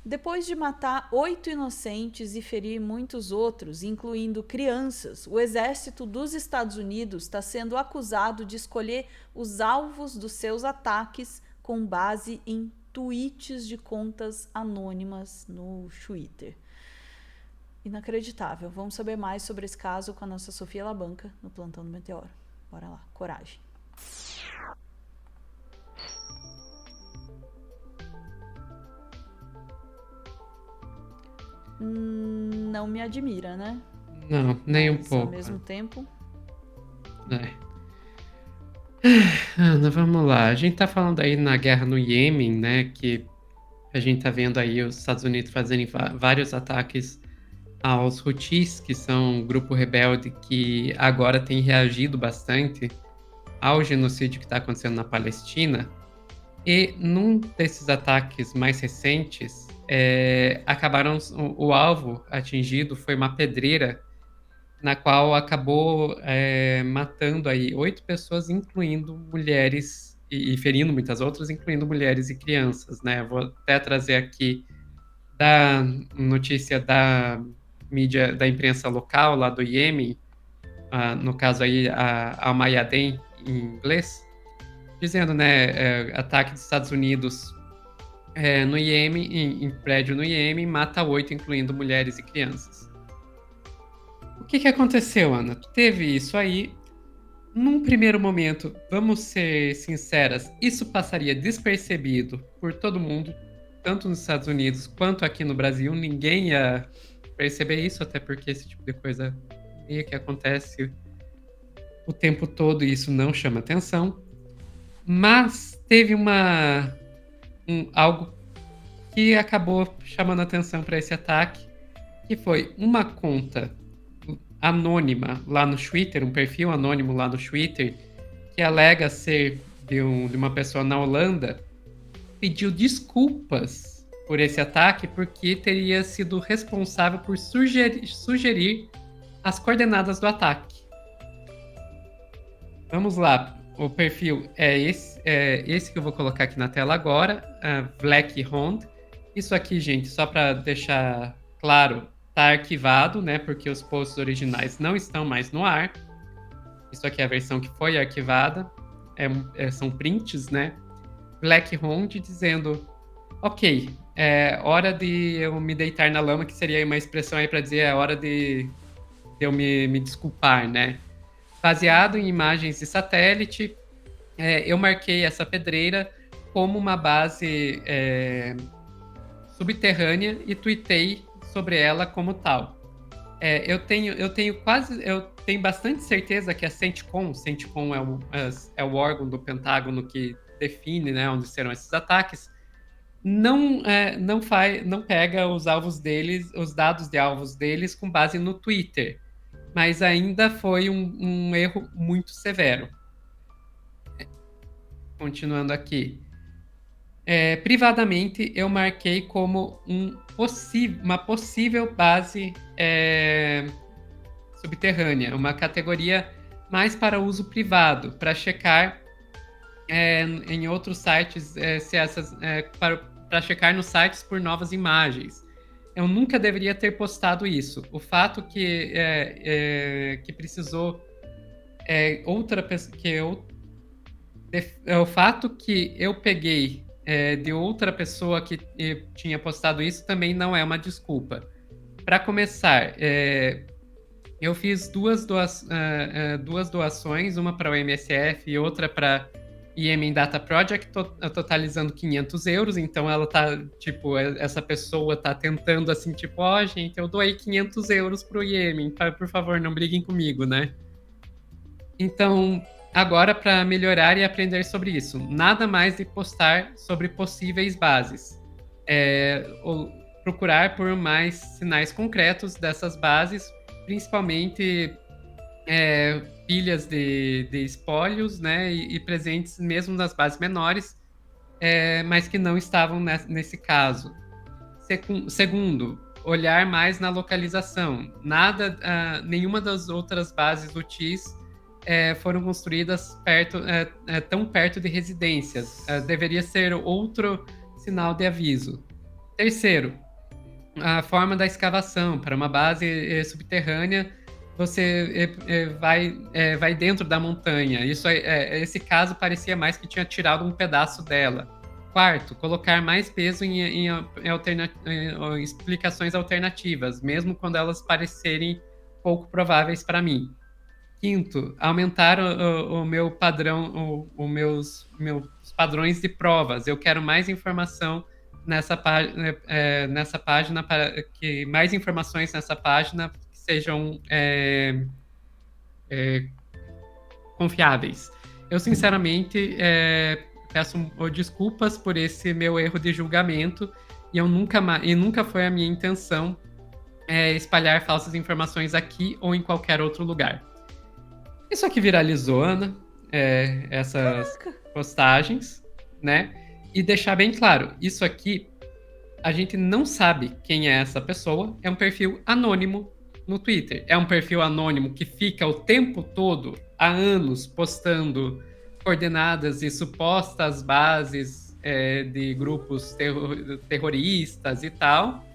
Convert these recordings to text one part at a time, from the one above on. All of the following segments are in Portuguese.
Depois de matar 8 inocentes e ferir muitos outros, incluindo crianças, o exército dos Estados Unidos está sendo acusado de escolher os alvos dos seus ataques com base em tweets de contas anônimas no Twitter. Inacreditável. Vamos saber mais sobre esse caso com a nossa Sofia Labanca no Plantão do Meteoro. Bora lá, coragem. Não me admira, né? Não, nem um Mas, ao pouco. mesmo tempo... É. Ana, vamos lá. A gente tá falando aí na guerra no Iêmen, né? Que a gente tá vendo aí os Estados Unidos fazendo vários ataques aos Houthis, que são um grupo rebelde que agora tem reagido bastante ao genocídio que está acontecendo na Palestina. E num desses ataques mais recentes, acabaram o alvo atingido foi uma pedreira na qual acabou matando aí 8 pessoas, incluindo mulheres e ferindo muitas outras, incluindo mulheres e crianças, né? Eu vou até trazer aqui da notícia da mídia, da imprensa local lá do Iêmen, no caso aí a Al Mayadeen em inglês, dizendo, né, ataque dos Estados Unidos no Iêmen, em prédio no Iêmen, mata 8, incluindo mulheres e crianças. O que aconteceu, Ana? Teve isso aí. Num primeiro momento, vamos ser sinceras, isso passaria despercebido por todo mundo, tanto nos Estados Unidos quanto aqui no Brasil. Ninguém ia perceber isso, até porque esse tipo de coisa meio que acontece o tempo todo e isso não chama atenção. Mas teve algo que acabou chamando atenção para esse ataque, que foi uma conta anônima lá no Twitter, um perfil anônimo lá no Twitter, que alega ser de uma pessoa na Holanda, pediu desculpas por esse ataque porque teria sido responsável por sugerir as coordenadas do ataque. Vamos lá, o perfil é esse que eu vou colocar aqui na tela agora, Black Hond. Isso aqui, gente, só para deixar claro, está arquivado, né? Porque os posts originais não estão mais no ar. Isso aqui é a versão que foi arquivada. São prints, né? Black Hond dizendo: ok, é hora de eu me deitar na lama, que seria uma expressão aí para dizer é hora de eu me desculpar, né? Baseado em imagens de satélite, eu marquei essa pedreira como uma base subterrânea e tuitei sobre ela como tal. Eu tenho bastante certeza que a CENTCOM é o órgão do Pentágono que define, né, onde serão esses ataques, não pega os alvos deles, os dados de alvos deles com base no Twitter, mas ainda foi um erro muito severo. Continuando aqui. Privadamente, eu marquei como uma possível base subterrânea, uma categoria mais para uso privado, para checar em outros sites, para checar nos sites por novas imagens. Eu nunca deveria ter postado isso. O fato que precisou outra pessoa, o fato que eu peguei de outra pessoa que tinha postado isso também não é uma desculpa. Para começar, eu fiz duas doações, uma para o MSF e outra para Yemen Data Project, totalizando 500 euros. Então ela tá, tipo, essa pessoa tá tentando assim, tipo, gente, eu doei 500 euros pro Yemen, por favor, não briguem comigo, né? Então, agora para melhorar e aprender sobre isso, nada mais de postar sobre possíveis bases. Procurar por mais sinais concretos dessas bases, principalmente pilhas de espólios, né, e presentes mesmo nas bases menores, mas que não estavam nesse caso. Segundo, olhar mais na localização. Nenhuma das outras bases do TIS foram construídas tão perto de residências. Deveria ser outro sinal de aviso. Terceiro, a forma da escavação. Para uma base subterrânea, você vai dentro da montanha. Esse caso parecia mais que tinha tirado um pedaço dela. Quarto, colocar mais peso em explicações alternativas, mesmo quando elas parecerem pouco prováveis para mim. Quinto, aumentar o meu padrão, meus padrões de provas. Eu quero mais informação nessa página, para que mais informações nessa página que sejam confiáveis. Eu, sinceramente, peço desculpas por esse meu erro de julgamento e nunca foi a minha intenção espalhar falsas informações aqui ou em qualquer outro lugar. Isso aqui viralizou, Ana, essas postagens, né? E deixar bem claro, isso aqui, a gente não sabe quem é essa pessoa, é um perfil anônimo no Twitter. É um perfil anônimo que fica o tempo todo, há anos, postando coordenadas e supostas bases de grupos terroristas e tal.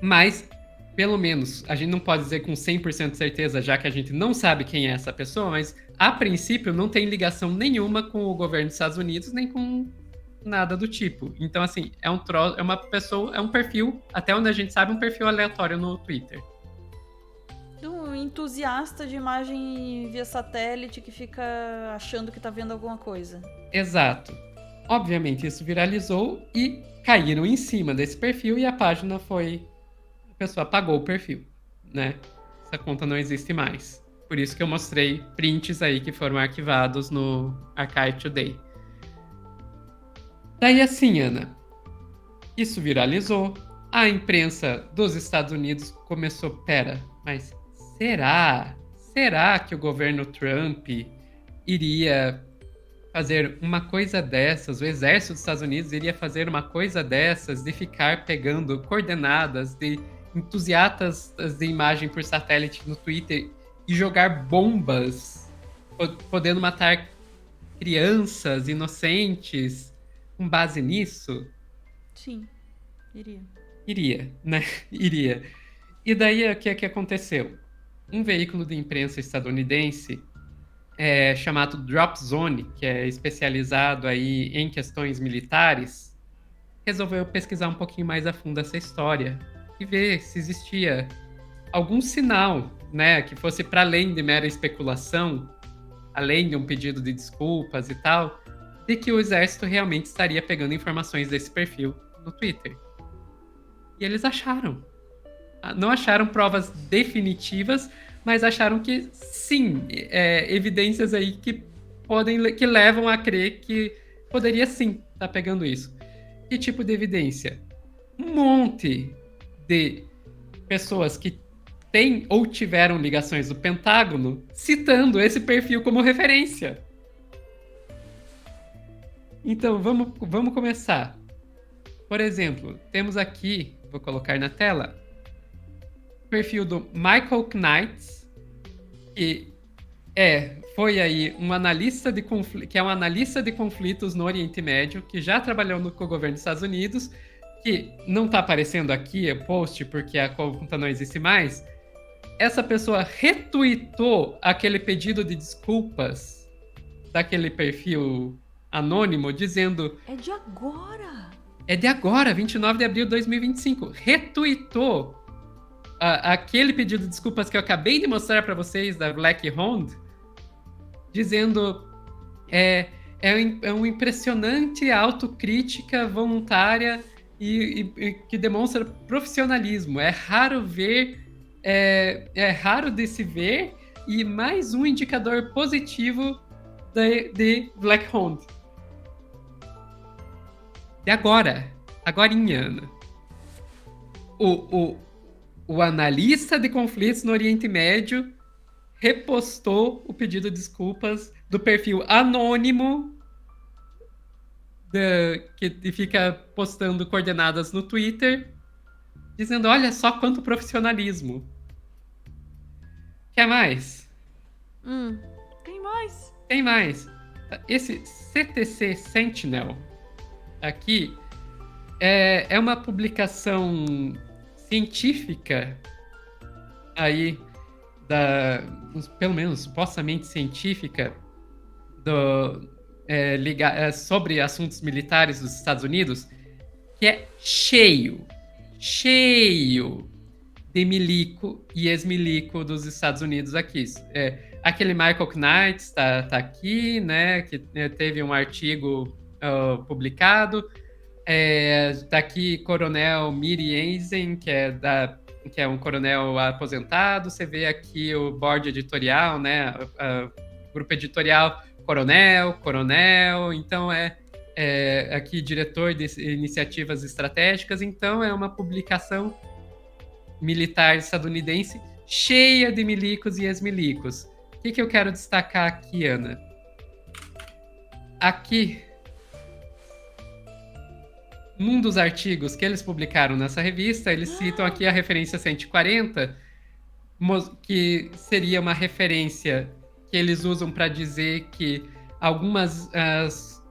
Mas, pelo menos, a gente não pode dizer com 100% de certeza, já que a gente não sabe quem é essa pessoa, mas, a princípio, não tem ligação nenhuma com o governo dos Estados Unidos, nem com nada do tipo. Então, assim, é uma pessoa, é um perfil, até onde a gente sabe, um perfil aleatório no Twitter. Um entusiasta de imagem via satélite que fica achando que tá vendo alguma coisa. Exato. Obviamente, isso viralizou e caíram em cima desse perfil e a página foi... A pessoa apagou o perfil, né? Essa conta não existe mais. Por isso que eu mostrei prints aí que foram arquivados no Archive Today. Daí assim, Ana, isso viralizou, a imprensa dos Estados Unidos começou, mas será que o governo Trump iria fazer uma coisa dessas, o exército dos Estados Unidos iria fazer uma coisa dessas, de ficar pegando coordenadas de entusiastas de imagem por satélite no Twitter e jogar bombas, podendo matar crianças inocentes com base nisso? Sim, iria. Iria, né? Iria. E daí, o que é que aconteceu? Um veículo de imprensa estadunidense chamado Drop Zone, que é especializado aí em questões militares, resolveu pesquisar um pouquinho mais a fundo essa história e ver se existia algum sinal, né, que fosse para além de mera especulação, além de um pedido de desculpas e tal, de que o exército realmente estaria pegando informações desse perfil no Twitter. E eles acharam. Não acharam provas definitivas, mas acharam que sim, evidências aí que levam a crer que poderia sim estar pegando isso. Que tipo de evidência? Um monte de pessoas que têm ou tiveram ligações do Pentágono citando esse perfil como referência. Então, vamos começar. Por exemplo, temos aqui, vou colocar na tela, o perfil do Michael Knights, que foi aí um analista que é um analista de conflitos no Oriente Médio, que já trabalhou com o governo dos Estados Unidos, que não está aparecendo aqui o post porque a conta não existe mais. Essa pessoa retweetou aquele pedido de desculpas daquele perfil anônimo, dizendo... É de agora! É de agora, 29 de abril de 2025. Retweetou aquele pedido de desculpas que eu acabei de mostrar para vocês, da Black Hound, dizendo é uma impressionante autocrítica voluntária e que demonstra profissionalismo. É raro de se ver, e mais um indicador positivo de Black Hound. E agorinha, Ana, o analista de conflitos no Oriente Médio repostou o pedido de desculpas do perfil anônimo que fica postando coordenadas no Twitter, dizendo, olha só quanto profissionalismo. Quer mais? Tem mais. Esse CTC Sentinel aqui É uma publicação científica aí, pelo menos supostamente científica, sobre assuntos militares dos Estados Unidos, que é cheio de milico e ex-milico dos Estados Unidos aqui. Aquele Michael Knight tá aqui, né, que teve um artigo publicado. Tá aqui Coronel Miri Enzen, que é um coronel aposentado. Você vê aqui o board editorial, né, grupo editorial coronel. Então aqui diretor de iniciativas estratégicas. Então é uma publicação militar estadunidense cheia de milicos e ex-milicos. O que eu quero destacar aqui, Ana? Aqui, num dos artigos que eles publicaram nessa revista, eles citam aqui a referência 140, que seria uma referência que eles usam para dizer que algumas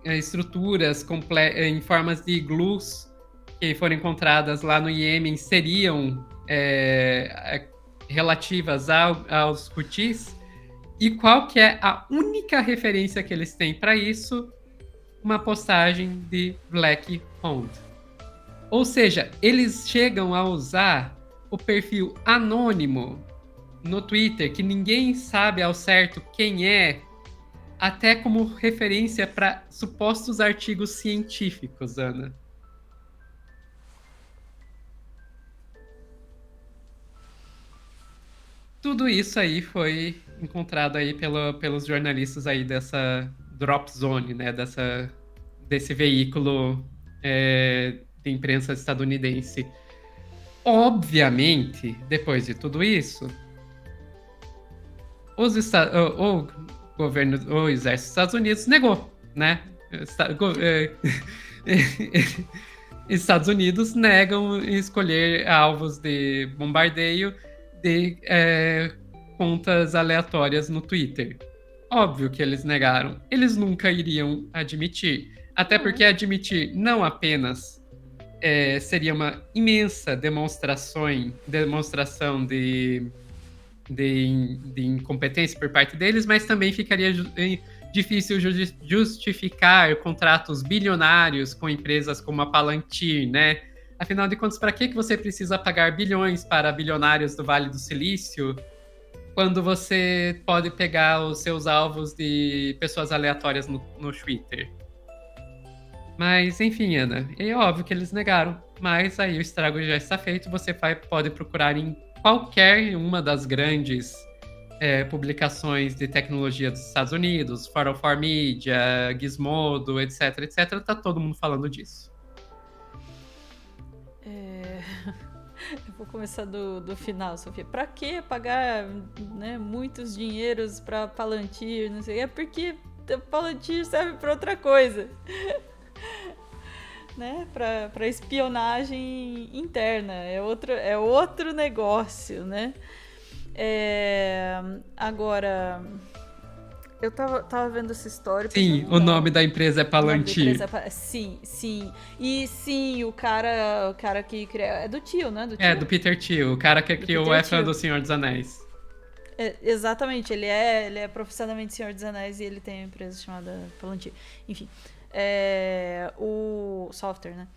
estruturas em formas de iglus que foram encontradas lá no Iêmen seriam relativas aos Houthis. E qual que é a única referência que eles têm para isso? Uma postagem de Black Hound. Ou seja, eles chegam a usar o perfil anônimo no Twitter, que ninguém sabe ao certo quem é, até como referência para supostos artigos científicos, Ana. Tudo isso aí foi encontrado aí pelos jornalistas aí dessa Drop Zone, né? Desse veículo de imprensa estadunidense. Obviamente, depois de tudo isso, o exército dos Estados Unidos negou, né? Estados Unidos negam escolher alvos de bombardeio de contas aleatórias no Twitter. Óbvio que eles negaram. Eles nunca iriam admitir. Até porque admitir não apenas seria uma imensa demonstração de incompetência por parte deles, mas também ficaria difícil justificar contratos bilionários com empresas como a Palantir, né? Afinal de contas, para que você precisa pagar bilhões para bilionários do Vale do Silício quando você pode pegar os seus alvos de pessoas aleatórias no Twitter? Mas, enfim, Ana, é óbvio que eles negaram, mas aí o estrago já está feito. Você pode procurar em qualquer uma das grandes publicações de tecnologia dos Estados Unidos, 404 Media, Gizmodo, etc, tá todo mundo falando disso. Eu vou começar do final, Sofia. Pra que pagar, né, muitos dinheiros pra Palantir? Não sei. É porque Palantir serve pra outra coisa. Né? Pra espionagem interna. É outro negócio, né? Agora, eu tava vendo essa história. Sim, o nome da empresa é Palantir. Sim. E sim, o cara que criou. É do Thiel, né? Do Peter Thiel. O cara que criou é fã do Senhor dos Anéis. Exatamente, ele é profissionalmente Senhor dos Anéis e ele tem uma empresa chamada Palantir. Enfim. O software, né?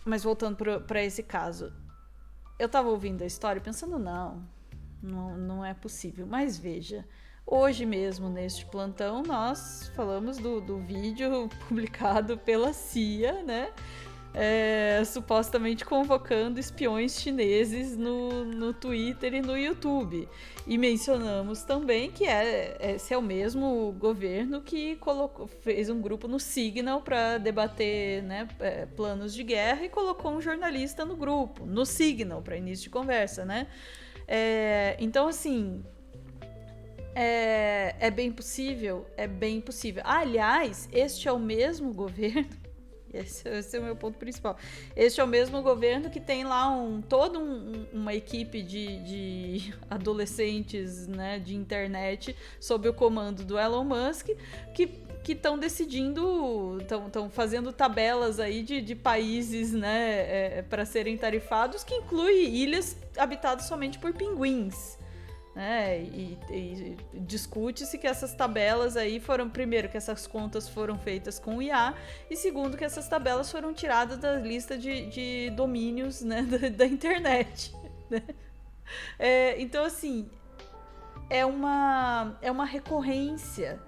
Mas voltando para esse caso, eu tava ouvindo a história pensando, não é possível. Mas veja, hoje mesmo neste plantão nós falamos do vídeo publicado pela CIA, né? Supostamente convocando espiões chineses no Twitter e no YouTube. E mencionamos também que esse é o mesmo governo que fez um grupo no Signal para debater, né, planos de guerra e colocou um jornalista no grupo, no Signal, para início de conversa, né? Então, assim, é bem possível. Aliás, este é o mesmo governo. Esse é o meu ponto principal. Este é o mesmo governo que tem lá toda uma equipe de adolescentes, né, de internet sob o comando do Elon Musk que que estão decidindo, estão fazendo tabelas aí de países, né, para serem tarifados, que inclui ilhas habitadas somente por pinguins. E discute-se que essas tabelas aí foram, primeiro, que essas contas foram feitas com o IA, e segundo, que essas tabelas foram tiradas da lista de domínios, né, da internet. Né? Então, assim, é uma recorrência.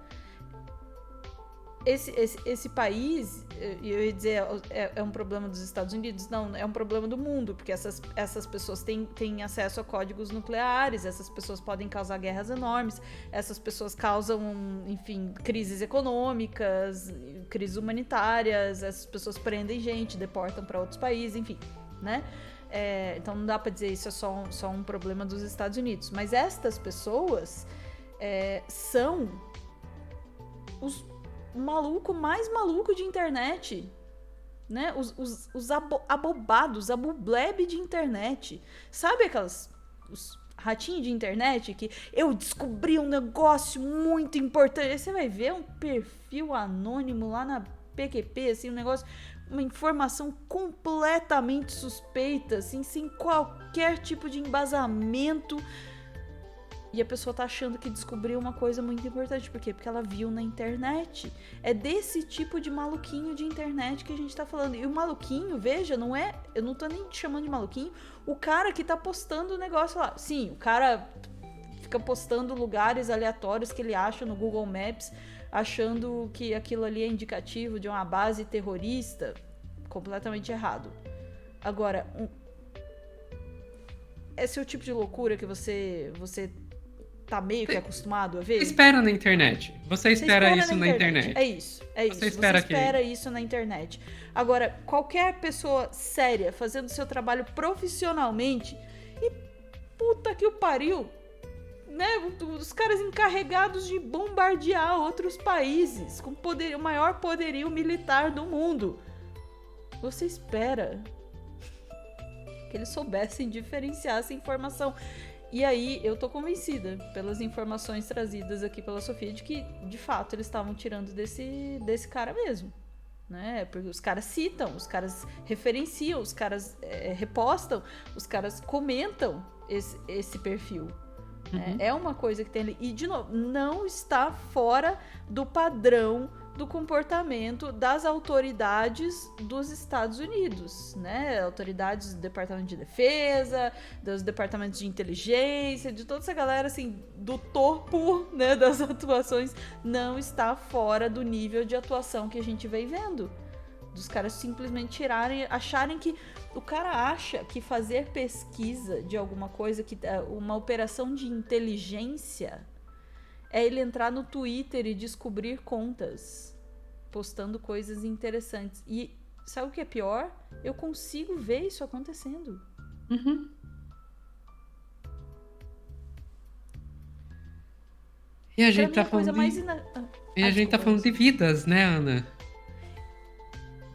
Esse país, eu ia dizer, é um problema dos Estados Unidos? Não, é um problema do mundo, porque essas pessoas têm acesso a códigos nucleares, essas pessoas podem causar guerras enormes, essas pessoas causam, enfim, crises econômicas, crises humanitárias, essas pessoas prendem gente, deportam para outros países, enfim, né? Então não dá para dizer isso é só um problema dos Estados Unidos. Mas estas pessoas são o maluco mais maluco de internet, né? Os abobados, abublebe de internet. Sabe os ratinhos de internet que eu descobri um negócio muito importante. Aí você vai ver um perfil anônimo lá na PQP, assim, um negócio, uma informação completamente suspeita, assim, sem qualquer tipo de embasamento. E a pessoa tá achando que descobriu uma coisa muito importante. Por quê? Porque ela viu na internet. É desse tipo de maluquinho de internet que a gente tá falando. E o maluquinho, veja, não é... Eu não tô nem chamando de maluquinho. O cara que tá postando o negócio lá. Sim, o cara fica postando lugares aleatórios que ele acha no Google Maps, achando que aquilo ali é indicativo de uma base terrorista. Completamente errado. Agora, esse é o tipo de loucura que você tá meio que acostumado a ver? Você espera na internet. Você espera isso na internet. É isso. Você espera isso na internet. Agora, qualquer pessoa séria fazendo seu trabalho profissionalmente, e puta que o pariu, né? Os caras encarregados de bombardear outros países com o maior poderio militar do mundo. Você espera que eles soubessem diferenciar essa informação. E aí, eu tô convencida, pelas informações trazidas aqui pela Sofia, de que, de fato, eles estavam tirando desse cara mesmo. Né? Porque os caras citam, os caras referenciam, os caras repostam, os caras comentam esse perfil. Uhum. É uma coisa que tem ali. E, de novo, não está fora do padrão do comportamento das autoridades dos Estados Unidos, né? Autoridades do Departamento de Defesa, dos departamentos de inteligência, de toda essa galera, assim, do topo, né, das atuações, não está fora do nível de atuação que a gente vem vendo. Dos caras simplesmente acharem que... O cara acha que fazer pesquisa de alguma coisa, uma operação de inteligência, é ele entrar no Twitter e descobrir contas postando coisas interessantes. E sabe o que é pior? Eu consigo ver isso acontecendo. Uhum. E a gente tá falando tá falando de vidas, né, Ana?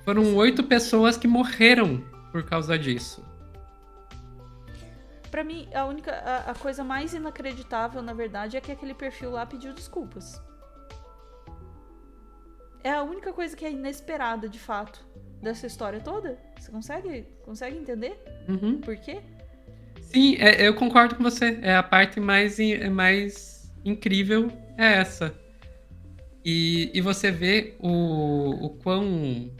Foram 8 pessoas que morreram por causa disso. Pra mim, a coisa mais inacreditável, na verdade, é que aquele perfil lá pediu desculpas. É a única coisa que é inesperada, de fato, dessa história toda. Você consegue entender? Uhum. Por quê? Sim, eu concordo com você. A parte mais incrível é essa. E você vê o quão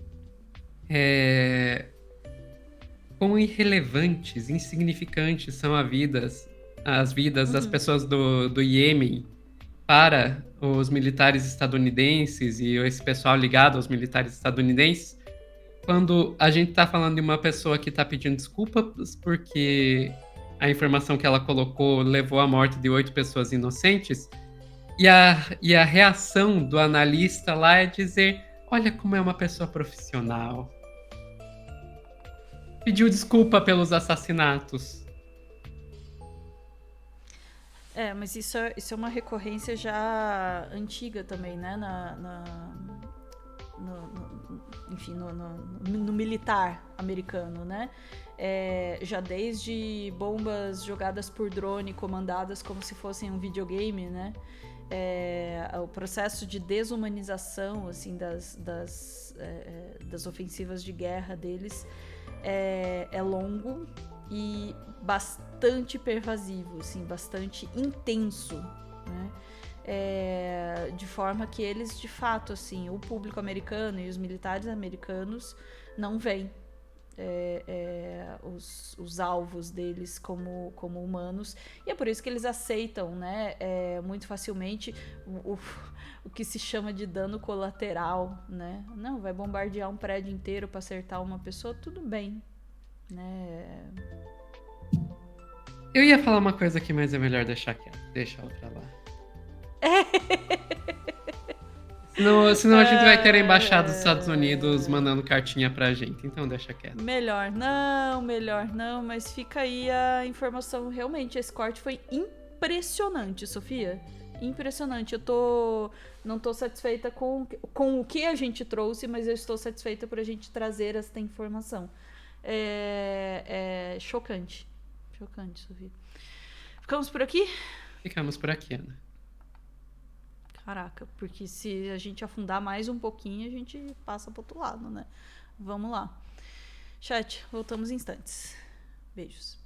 irrelevantes, insignificantes são as vidas das pessoas do Iêmen para os militares estadunidenses e esse pessoal ligado aos militares estadunidenses, quando a gente está falando de uma pessoa que está pedindo desculpas porque a informação que ela colocou levou à morte de 8 pessoas inocentes, e a reação do analista lá é dizer: olha como é uma pessoa profissional. Pediu desculpa pelos assassinatos. Mas isso é uma recorrência já antiga também, né? No militar americano, né? Já desde bombas jogadas por drone, comandadas como se fossem um videogame, né? O processo de desumanização assim, das ofensivas de guerra deles é longo e bastante pervasivo, assim, bastante intenso, né? De forma que eles, de fato, assim, o público americano e os militares americanos não veem os alvos deles como humanos, e é por isso que eles aceitam, né, muito facilmente o que se chama de dano colateral, né? Não, vai bombardear um prédio inteiro para acertar uma pessoa, tudo bem, né? Eu ia falar uma coisa aqui, mas é melhor deixar quieto, deixa ela pra lá. Senão a gente vai ter a embaixada dos Estados Unidos mandando cartinha pra gente, então deixa quieto. Melhor não, mas fica aí a informação. Realmente, esse corte foi impressionante, Sofia. Impressionante. Não tô satisfeita com o que a gente trouxe, mas eu estou satisfeita por a gente trazer esta informação. É chocante. Chocante, Sofia. Ficamos por aqui? Ficamos por aqui, Ana. Caraca, porque se a gente afundar mais um pouquinho, a gente passa pro outro lado, né? Vamos lá. Chat, voltamos em instantes. Beijos.